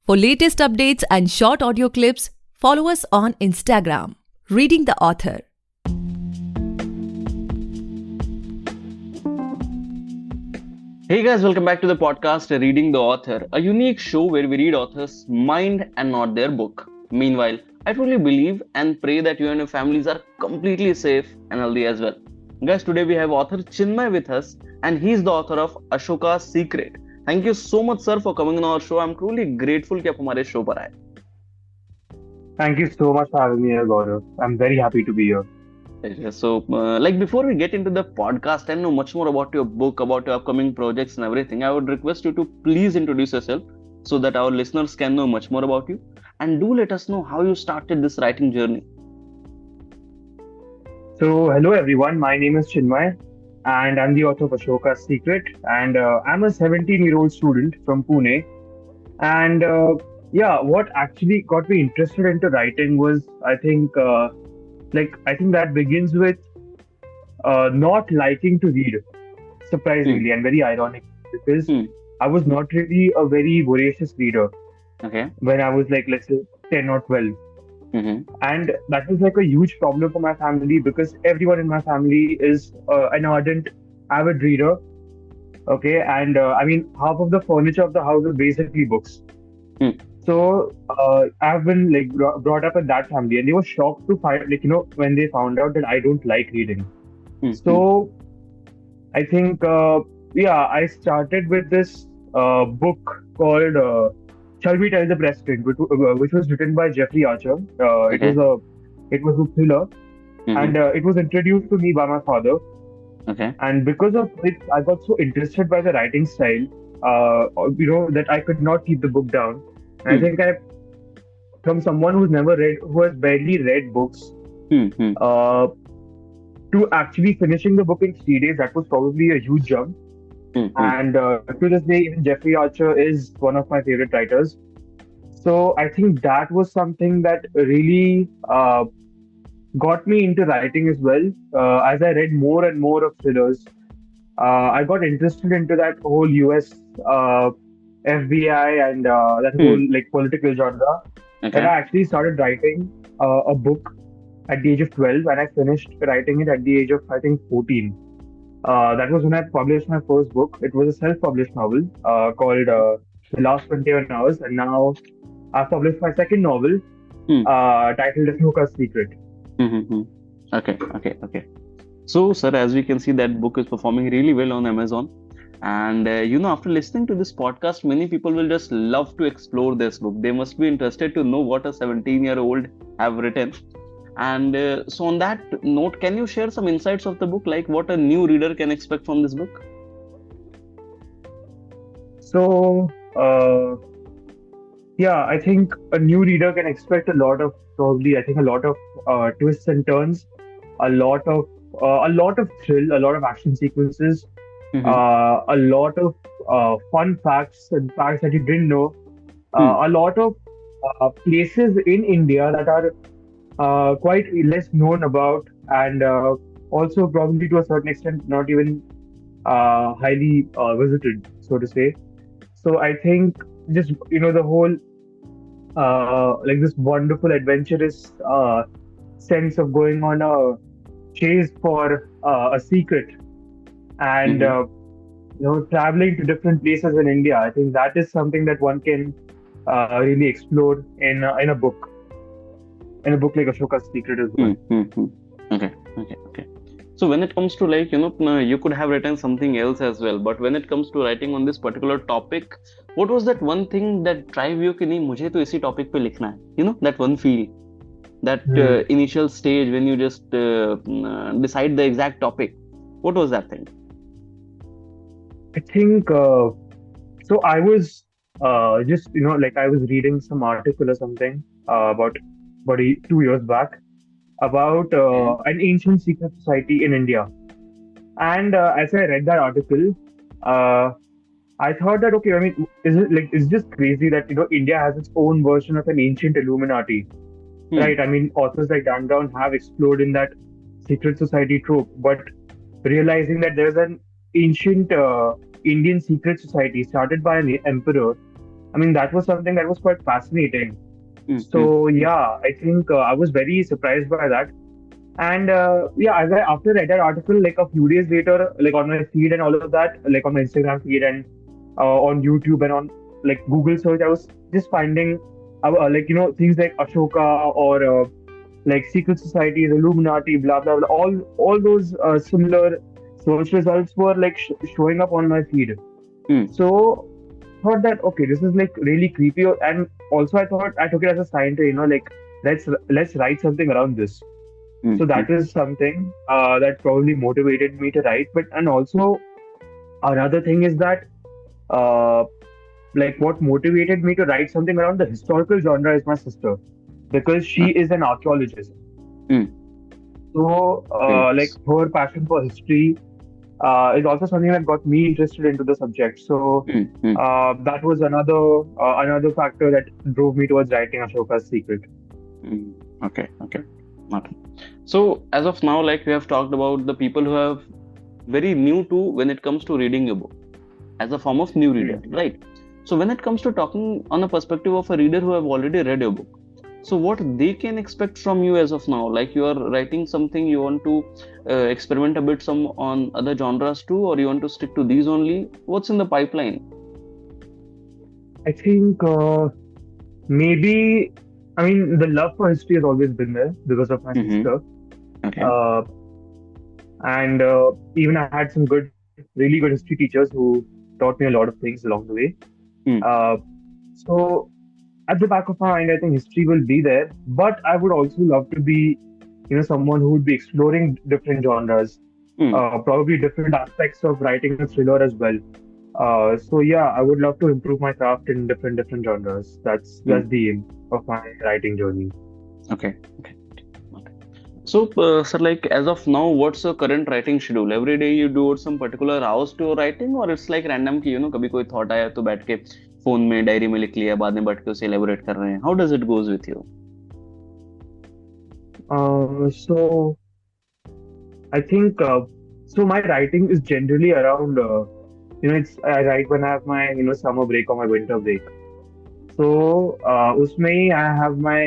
For latest updates and short audio clips, follow us on Instagram, Reading the Author. Hey guys, welcome back to the podcast Reading the Author, a unique show where we read authors' mind and not their book. Meanwhile, I truly believe and pray that you and your families are completely safe and healthy as well. Guys, today we have author Chinmay with us, and he's the author of Ashoka's Secret. Thank you so much, sir, for coming on our show. I'm truly grateful कि आप हमारे show पर आए. Thank you so much for having me here, Gaurav. I'm very happy to be here. So, before we get into the podcast and know much more about your book, about your upcoming projects and everything, I would request you to please introduce yourself so that our listeners can know much more about you. And do let us know how you started this writing journey. So, hello everyone. My name is Chinmay, and I'm the author of Ashoka's Secret. And I'm a 17-year-old student from Pune. And what actually got me interested into writing was, I think that begins with not liking to read, surprisingly and very ironic, because I was not really a very voracious reader when I was let's say 10 or 12. And that was a huge problem for my family because everyone in my family is an ardent, avid reader. And half of the furniture of the house is basically books. So I've been brought up in that family, and they were shocked to find when they found out that I don't like reading. So I think I started with this book called Shall We Tell the President, which was written by Jeffrey Archer. It was a thriller, and it was introduced to me by my father. And because of it, I got so interested by the writing style, that I could not keep the book down. And I think from someone who has barely read books, to actually finishing the book in 3 days, that was probably a huge jump. And to this day, even Jeffrey Archer is one of my favorite writers. So I think that was something that really got me into writing as well. As I read more and more of thrillers, I got interested into that whole US FBI and that whole political genre. And I actually started writing a book at the age of 12, and I finished writing it at the age of, I think, 14. That was when I published my first book. It was a self-published novel called The Last 21 Hours, and now I've published my second novel titled Ashoka's Secret. Okay. So, sir, as we can see, that book is performing really well on Amazon. And, after listening to this podcast, many people will just love to explore this book. They must be interested to know what a 17-year-old have written. And so on that note, can you share some insights of the book, like what a new reader can expect from this book? So, I think a new reader can expect a lot of twists and turns, a lot of thrill, a lot of action sequences, a lot of fun facts and facts that you didn't know, a lot of places in India that are quite less known about, and also probably to a certain extent not even highly visited, so to say. So I think just the whole this wonderful adventurous sense of going on a chase for a secret and traveling to different places in India. I think that is something that one can really explore in a book. In a book like Ashoka's Secret as well. Okay. So when it comes to you could have written something else as well, but when it comes to writing on this particular topic, what was that one thing that drive you कि नहीं मुझे तो इसी topic पे लिखना है? That one feel, that initial stage when you just decide the exact topic. What was that thing? I think so. I was I was reading some article or something about 2 years back about an ancient secret society in India. And as I read that article, I thought that, is it just crazy that, India has its own version of an ancient Illuminati, right? I mean, authors like Dan Brown have explored in that secret society trope, but realizing that there's an ancient Indian secret society started by an emperor I mean, that was something that was quite fascinating. Mm-hmm. So yeah, I think I was very surprised by that. And yeah, after read that article, like a few days later, like on my feed and all of that, like on my Instagram feed and on YouTube and on like Google search, I was just finding like things like Ashoka or like secret societies, Illuminati, blah blah blah. All those similar search results were like showing up on my feed. So thought that okay, this is like really creepy, and also I took it as a sign to like let's write something around this. So Mm-hmm. that is something that probably motivated me to write. But and also another thing is that uh, like what motivated me to write something around the historical genre is my sister because she is an archaeologist. Mm. So Great. like her passion for history is also something that got me interested into the subject. So Mm-hmm. that was another factor that drove me towards writing Ashoka's Secret. Mm. Okay. Okay. Okay. So as of now, like we have talked about the people who have very new to when it comes to reading a book as a form of new reader, Hmm. right? So when it comes to talking on a perspective of a reader who have already read your book, so what they can expect from you as of now, like you are writing something, you want to experiment a bit some on other genres too, or you want to stick to these only? What's in the pipeline? I think maybe I mean the love for history has always been there because of my Mm-hmm. sister. Okay. Uh, and even I had some really good history teachers who taught me a lot of things along the way. Mm. Uh, so at the back of my mind, I think history will be there, but I would also love to be, someone who would be exploring different genres, Mm. probably different aspects of writing a thriller as well. So yeah, I would love to improve my craft in different genres. That's Mm. the aim of my writing journey. Okay. Okay. Okay. So, sir, like as of now, what's your current writing schedule? Every day you do some particular hours to your writing, or it's like random कि कभी कोई thought आया तो बैठ के phone में diary में लिख लिया बाद में बैठ के उसे elaborate कर रहे हैं. How does it goes with you? So I think so. My writing is generally around. It's I write when I have my summer break or my winter break. So उसमें ही I have my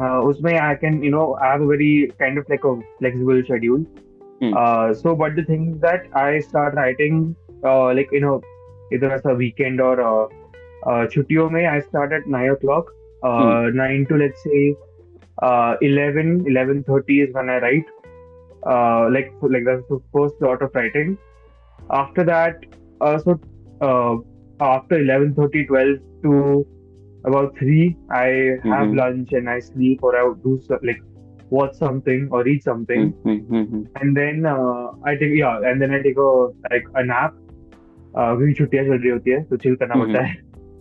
उसमें I can I have a very kind of like a flexible schedule. Hmm. So but the thing is that I start writing like either as a weekend or छुट्टियों में I start at 9 o'clock. Hmm. 9 to let's say 11:30 is when I write. Like that's the first lot of writing. After that, so uh, after 11:30, 12 to about 3, I have Hmm. lunch and I sleep or I would do like watch something or read Hmm. something. Hmm. Hmm. And then and then I take a nap. क्योंकि छुट्टियां चल रही होती है तो chill करना Hmm. पड़ता है.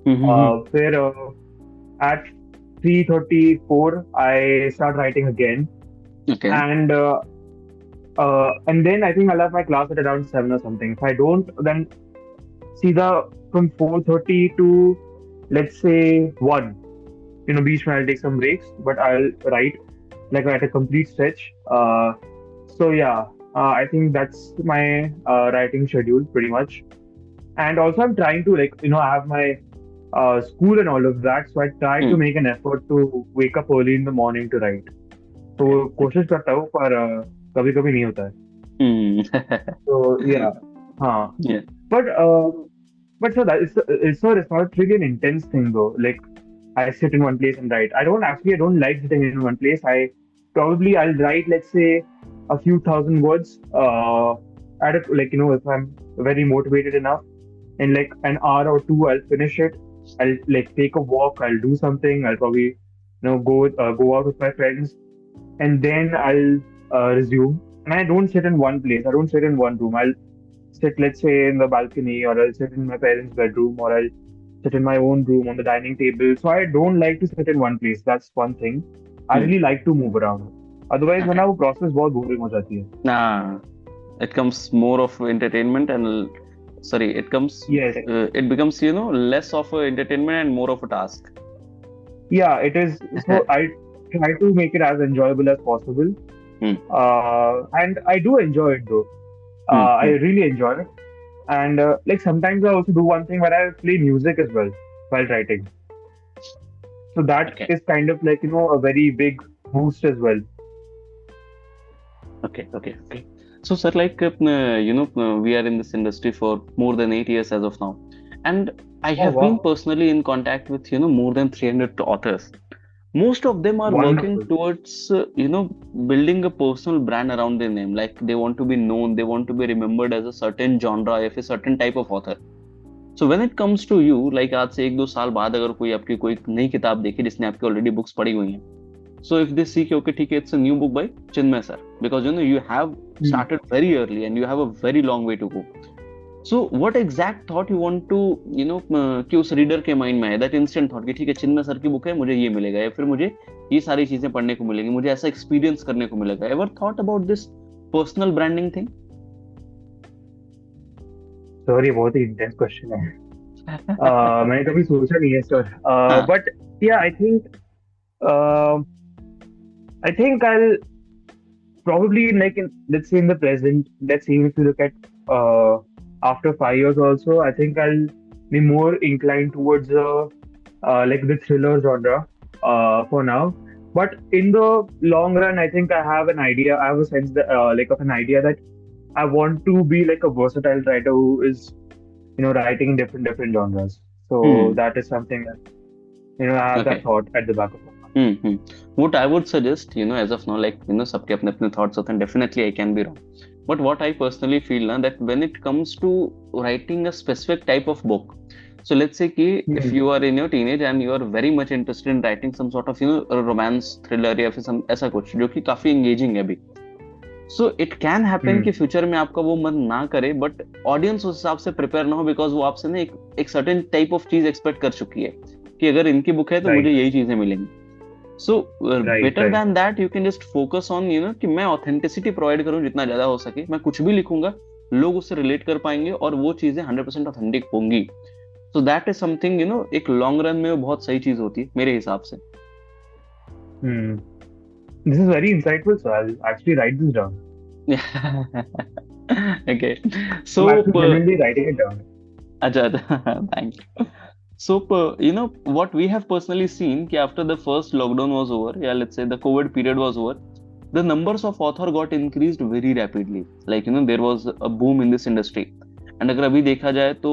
Hmm. फिर at 3:34 I start writing again, Okay. and then I think I'll have my class at around 7 or something. If I don't, then see from 4:30 to let's say 1. Beach where I'll take some breaks, but I'll write like at a complete stretch. So yeah, I think that's my writing schedule pretty much. And also I'm trying to like I have my school and all of that, so I try to Hmm. make an effort to wake up early in the morning to write. तो Okay. कोशिश करता हूँ पर कभी कभी नहीं होता है. Hmm. So yeah, हाँ. Yeah. But so that it's not really an intense thing though. Like I sit in one place and write. I don't like sitting in one place. I'll write let's say a few thousand words. At like if I'm very motivated enough, in like an hour or two I'll finish it. I'll like take a walk. I'll do something. I'll probably go out with my friends, and then I'll resume. And I don't sit in one place. I don't sit in one room. I'll sit, let's say, in the balcony, or I'll sit in my parents' bedroom, or I'll sit in my own room on the dining table. So I don't like to sit in one place. That's one thing. I Hmm. really like to move around. Otherwise, when Okay. I process बहुत boring हो जाती है. Nah, it comes more of entertainment and sorry, Yes, it becomes less of a entertainment and more of a task. yeah, it is. So I try to make it as enjoyable as possible. Hmm. And I do enjoy it though. Hmm. I Hmm. really enjoy it. And like sometimes I also do one thing where I play music as well. while writing. So that Okay. is kind of like, a very big boost as well. Okay. So, sir, like, we are in this industry for more than 8 years as of now, and I Oh, have been wow. personally in contact with, more than 300 authors. Most of them are working Wonderful. towards, building a personal brand around their name. Like, they want to be known, they want to be remembered as a certain genre, of a certain type of author. So when it comes to you, like आज से 1-2 साल बाद अगर कोई आपकी कोई नई किताब देखे जिसने आपकी ऑलरेडी बुक्स पढ़ी हुई हैं, so if they see कि okay ठीक है, it's a new book by Chinmay sir, because you have Hmm. started very early and you have a very long way to go. So what exact thought you want to कि उस reader के mind में है, that instant thought कि ठीक है चिन्मय sir की book है, मुझे ये मिलेगा या फिर मुझे ये सारी चीजें पढ़ने को मिलेगी, मुझे ऐसा एक्सपीरियंस करने को मिलेगा. Ever thought about this personal branding thing? Sir, ये बहुत ही इंटेंस क्वेश्चन है. मैंने कभी सोचा नहीं है सर. हाँ. बट या I think I'll probably like let's say in the present, let's say if you look at after 5 years also, I think I'll be more inclined towards like the thriller genre for now. But in the long run, I think I have an idea. I have a sense that like of an idea that I want to be like a versatile writer who is writing in different genres. So Hmm. that is something that I have that Okay. thought at the back of my mind. Hmm. What I would suggest, as of now, like, सबके अपने अपने thoughts होते हैं. Definitely, I can be wrong. But what I personally feel ना, that when it comes to writing a specific type of book, so let's say कि if Hmm. you are in your teenage and you are very much interested in writing some sort of, a romance thriller या फिर some ऐसा कुछ जो कि काफी engaging है अभी. So it can happen Hmm. कि फ्यूचर में आपका वो मन ना करे, बट ऑडियंस उस हिसाब से प्रिपेयर ना हो, बिकॉज वो आपसे ना एक सर्टेन टाइप ऑफ चीज एक्सपेक्ट कर चुकी है कि अगर इनकी बुक है तो मुझे Right. यही चीजें मिलेंगी. So Right. Better Right. Then that you can just focus on कि मैं ऑथेंटिसिटी प्रोवाइड करूं जितना ज्यादा हो सके. मैं कुछ भी लिखूंगा, लोग उससे रिलेट कर पाएंगे और वो चीजें 100% ऑथेंटिक होंगी. सो दैट इज समथिंग एक लॉन्ग रन में वो बहुत सही चीज होती है मेरे हिसाब से. Hmm. This is very insightful, so I'll actually write this down. Okay. So I'm actually genuinely writing it down. अच्छा. Thank you. So, what we have personally seen, कि after the first lockdown was over, yeah, let's say the COVID period was over, the numbers of author got increased very rapidly. Like, there was a boom in this industry. And अगर अभी देखा जाए तो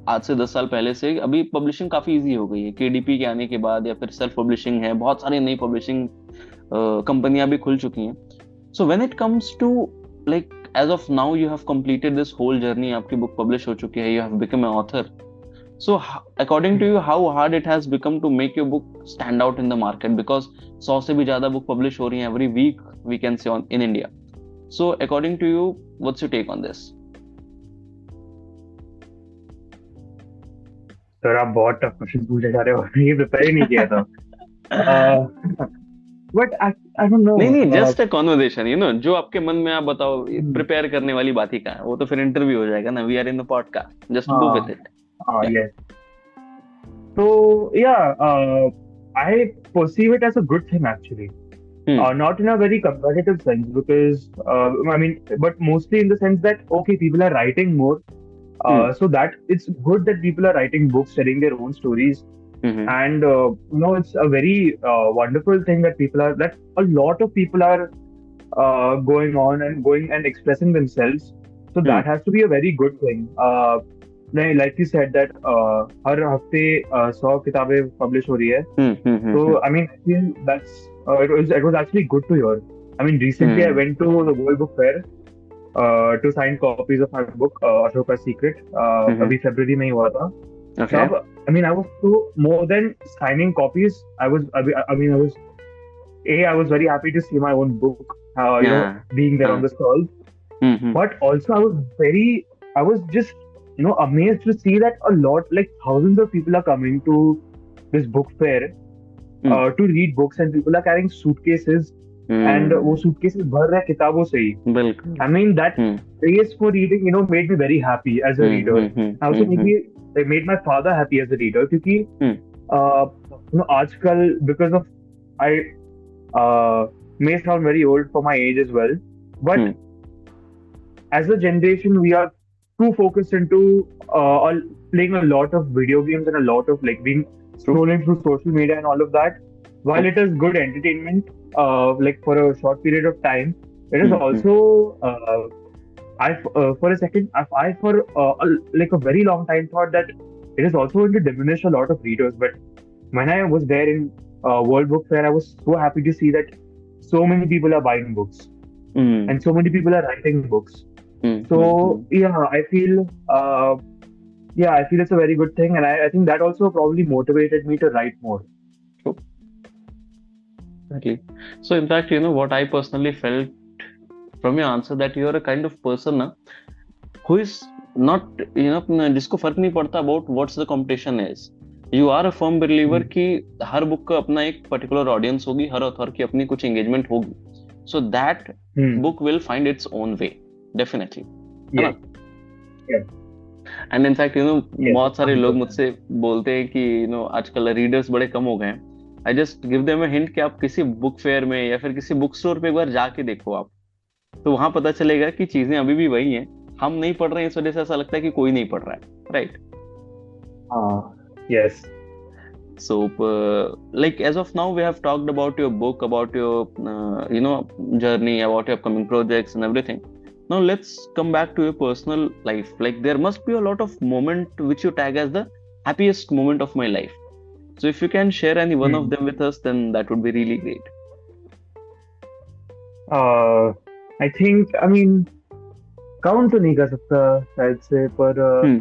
आज से 10 साल पहले से अभी पब्लिशिंग काफी इजी हो गई है. KDP के आने के बाद या फिर सेल्फ पब्लिशिंग है, बहुत सारी नई पब्लिशिंग कंपनियां भी खुल चुकी हैं. So when it comes to, like, as of now you have completed this whole journey, आपकी बुक पब्लिश हो चुकी है, you have become an author. So according to you, how hard it has become to make your book stand out in the market, because 100 से भी ज्यादा book publish हो रही हैं every week, we can say, in India. So according to you, what's your take on this? Sir, आप बहुत tough question पूछे जा रहे हो. ये प्रिपेयर ही नहीं किया था. But I don't know. नहीं, जस्ट अ कॉन्वर्सेशन, जो आपके मन में, आप बताओ. प्रिपेयर करने वाली बात ही कहाँ है, वो तो फिर इंटरव्यू हो जाएगा ना. We are in the podcast, just go with it. Yes. So yeah, I perceive it as a good thing actually. Not in a very competitive sense, because I mean, but mostly in the sense that okay, people are writing more, so that it's good that people are writing books, telling their own stories, and it's a very wonderful thing that a lot of people are going on and going and expressing themselves. So that has to be a very good thing. नहीं, like you said that हर हफ्ते 100 किताबें publish हो रही है. So I mean, I feel that's it was actually good to hear. I mean, recently I went to the World Book Fair to sign copies of my book, Ashoka's Secret. अभी February में ही हुआ था. Okay. So, I mean, I was more than signing copies. I was very happy to see my own book, being there on the stall. But also I was just amazed to see that a lot, like thousands of people are coming to this book fair to read books, and people are carrying suitcases, and वो suitcases भर रहे हैं किताबों से ही. बिल्कुल. I mean, that craze for reading, made me very happy as a reader. Also made my father happy as a reader, क्योंकि आजकल, because of I may sound very old for my age as well, but as a generation we are too focused into playing a lot of video games and a lot of like being True. scrolling through social media and all of that. While True. it is good entertainment, like for a short period of time, it is Hmm. also for a second, I for like a very long time thought that it is also going to diminish a lot of readers. But when I was there in World Book Fair, I was so happy to see that so many people are buying books Hmm. and so many people are writing books. Hmm. So yeah, I feel it's a very good thing, and I think that also probably motivated me to write more. True. Exactly. So in fact, what I personally felt from your answer, that you are a kind of person na, who is not, जिसको फर्क नहीं पड़ता about what's the competition is. You are a firm believer Hmm. कि हर book का अपना एक particular audience होगी, हर author की अपनी कुछ एंगेजमेंट होगी. So that Hmm. book will find its own way, definitely. है Yes. ना? Yes. And in fact Yes. बहुत सारे लोग 100%. मुझसे बोलते हैं कि आजकल रीडर्स बड़े कम हो गए हैं. I just give them a hint कि आप किसी बुक फेयर में या फिर किसी बुक स्टोर पे एक बार जाके देखो आप, तो वहां पता चलेगा कि चीजें अभी भी वही हैं. हम नहीं पढ़ रहे हैं, इस वजह से ऐसा लगता है कि कोई नहीं पढ़ रहा है, right? Yes. So like as of now we have talked about your book, about your journey, about your upcoming projects and everything. Now let's come back to your personal life. Like there must be a lot of moment which you tag as the happiest moment of my life. So if you can share any one of Hmm. them with us, then that would be really great. I think, I mean, count तो नहीं कर सकता शायद से, पर Hmm.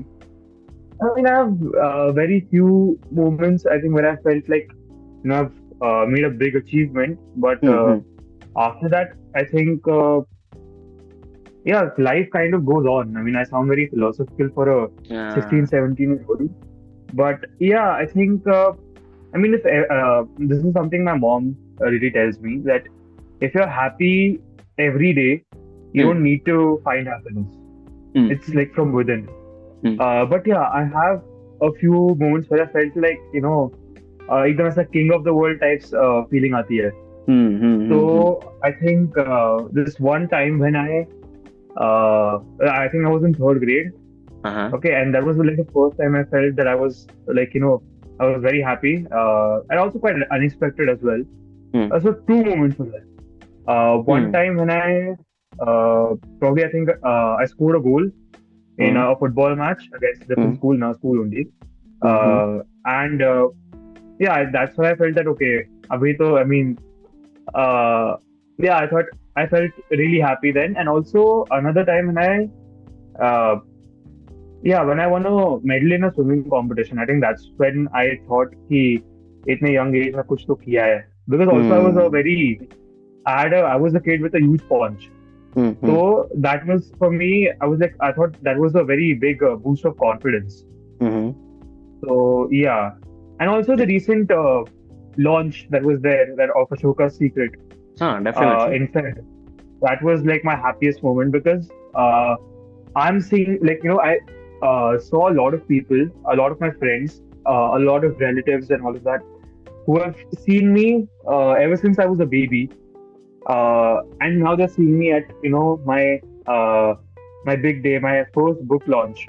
I mean, I have very few moments, I think, where I felt like, I've made a big achievement. But Hmm. after that, I think, life kind of goes on. I mean, I sound very philosophical for a Yeah. 16, 17-year-old. But yeah, I think, I mean, if this is something my mom really tells me, that if you're happy every day, you Hmm. don't need to find happiness. Hmm. It's like from within. Hmm. But yeah, I have a few moments where I felt like, एकदम ऐसा king of the world types feeling आती है. Hmm. Hmm. So Hmm. I think this one time when I think I was in third grade. Uh-huh. Okay, and that was like the first time I felt that I was like, I was very happy, and also quite unexpected as well. Hmm. So two moments were there. One Hmm. time when I think I scored a goal in a football match against different school, now school only. And yeah, that's why I felt that, okay, abhi to, I mean, yeah, I felt really happy then. And also another time uh, when I won a medal in a swimming competition. I think that's when I thought कि इतने young age में कुछ तो किया है. Because also I was a kid with a huge paunch. So that was for me, I thought that was a very big boost of confidence. So yeah. And also the recent launch that was there, that of Ashoka's Secret, Definitely. in fact, that was like my happiest moment, because I'm seeing, like, I saw a lot of people, a lot of my friends, a lot of relatives and all of that, who have seen me ever since I was a baby, and now they're seeing me at my big day, my first book launch.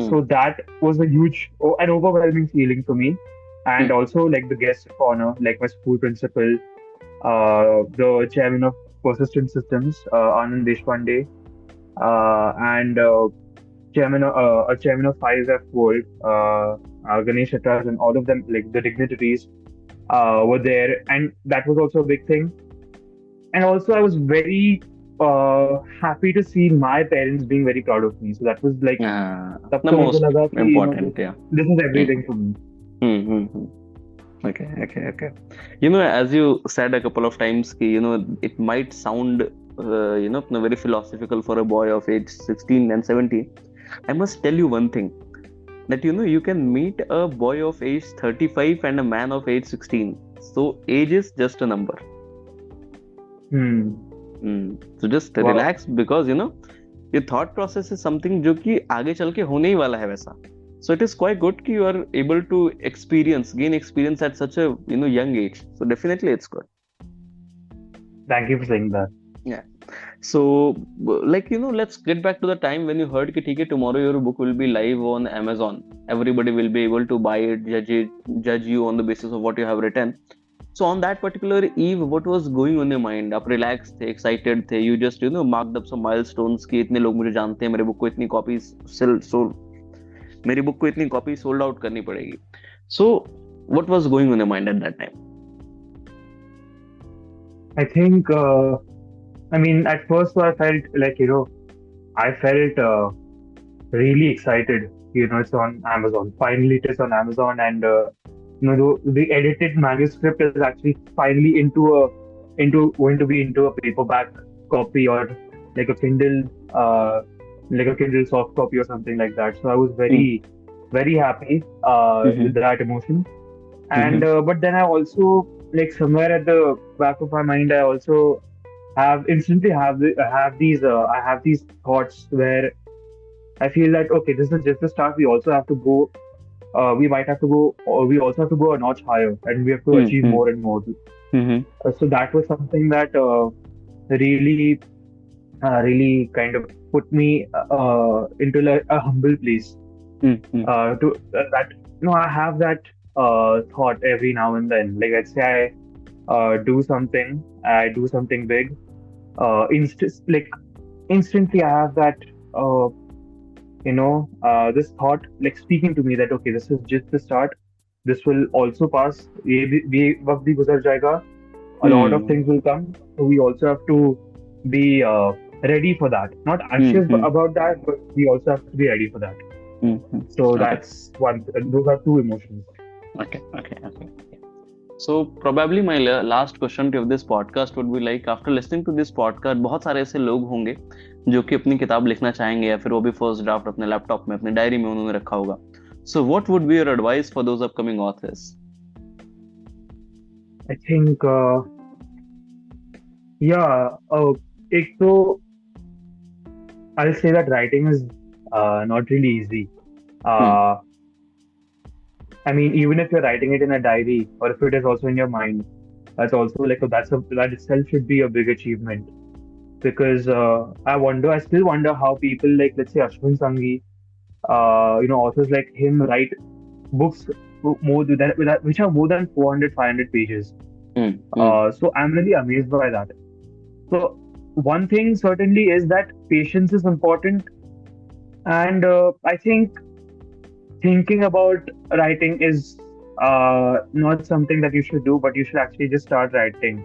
So that was a huge and overwhelming feeling for me. And also, like, the guest of honor, like my school principal, the chairman of Persistent Systems, Anand Deshpande, and a chairman of 5F World, Ganesh Chatras, and all of them, like the dignitaries, were there, and that was also a big thing. And also, I was very happy to see my parents being very proud of me. So that was like, तब The तो मेरे को most लगा कि, important, yeah. this is everything for me. Okay. As you said a couple of times, it might sound, very philosophical for a boy of age 16 and 17. I must tell you one thing, that, you can meet a boy of age 35 and a man of age 16. So age is just a number. So just Wow. relax, because, your thought process is something जो कि आगे चल के होने ही वाला है वैसा. So it is quite good कि you are able to gain experience at such a young age. So definitely it's good. Thank you for saying that. Yeah. So, let's get back to the time when you heard कि ठीक है, tomorrow your book will be live on Amazon. Everybody will be able to buy it, judge you on the basis of what you have written. So on that particular eve, what was going on your mind? आप relaxed थे, excited थे, you just marked up some milestones कि इतने लोग मुझे जानते हैं, मेरे बुक को इतनी कॉपीज मेरी बुक को इतनी कॉपी सोल्ड आउट करनी पड़ेगी. So what was going on your mind at that time? I think, I mean, at first I felt like, I felt really excited. It's on Amazon. Finally, it is on Amazon, and the edited manuscript is actually finally going to be into a paperback copy, or like a Kindle, soft copy or something like that. So I was very, very happy with that emotion. And but then I also, like, somewhere at the back of my mind, I also I have these thoughts where I feel that, okay, this is just the start. We also have to go. We might have to go, or we also have to go a notch higher, and we have to achieve more and more. So that was something that really, really kind of put me into like a humble place. To that, I have that thought every now and then. Like, let's say I do something big. Instantly I have that this thought, like, speaking to me that, okay, this is just the start. This will also pass. ये वक्त भी गुजर जाएगा. A lot of things will come. So we also have to be ready for that. Not anxious about that, but we also have to be ready for that. So that's one. Those are two emotions. Okay. So probably my last question to this podcast would be like, after listening to this podcast, बहुत सारे ऐसे लोग होंगे जो कि अपनी किताब लिखना चाहेंगे, या फिर वो भी फर्स्ट ड्राफ्ट अपने लैपटॉप में, अपनी डायरी में उन्होंने रखा होगा. So what would be your advice for those upcoming authors? I think, एक तो I'll say that writing is not really easy. I mean, even if you're writing it in a diary, or if it is also in your mind, that's also like that itself should be a big achievement. Because I still wonder how people like, let's say, Ashwin Sanghi, authors like him write books which are more than 400, 500 pages. So I'm really amazed by that. So one thing certainly is that patience is important, and I think thinking about writing is not something that you should do, but you should actually just start writing.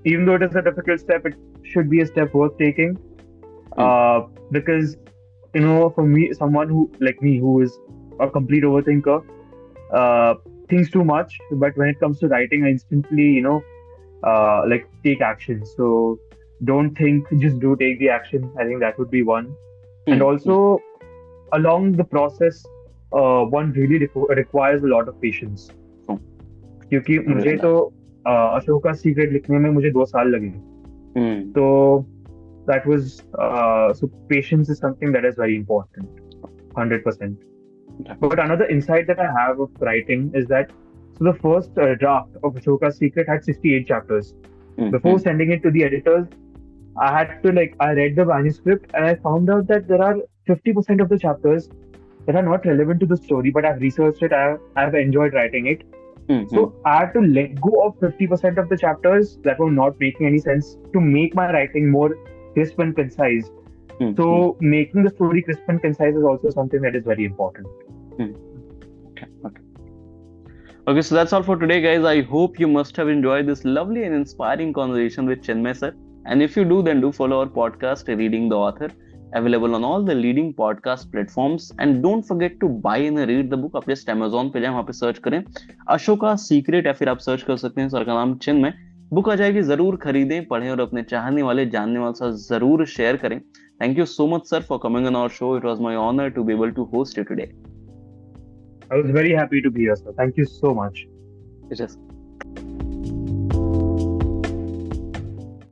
Even though it is a difficult step, it should be a step worth taking. Because, for me, someone who is a complete overthinker, thinks too much, but when it comes to writing, I instantly, take action. So don't think, just take the action. I think that would be one. And also, along the process, one really requires a lot of patience. क्योंकि मुझे तो Ashoka secret लिखने में मुझे 2 साल लगे. So that was so patience is something that is very important, 100%. But another insight that I have of writing is that, so the first draft of Ashoka Secret had 68 chapters. Before sending it to the editors, I read the manuscript, and I found out that there are 50% of the chapters that are not relevant to the story, but I've researched it, I've enjoyed writing it. So I had to let go of 50% of the chapters that were not making any sense to make my writing more crisp and concise. So making the story crisp and concise is also something that is very important. Okay, so that's all for today, guys. I hope you must have enjoyed this lovely and inspiring conversation with Chinmay sir. And if you do, then do follow our podcast, Reading the Author, available on all the leading podcast platforms. And don't forget to buy and read the book. आप just Amazon पे जाएं, वहाँ पे search करें Ashoka secret, या फिर आप search कर सकते हैं सर का नाम चिन्मय. बुक आ जाएगी, जरूर खरीदें, पढ़ें और अपने चाहने वाले, जानने वाले साथ जरूर शेयर करें. Thank you so much, sir, for coming on our show. It was my honor to be able to host you today. I was very happy to be here, sir. Thank you so much. It is.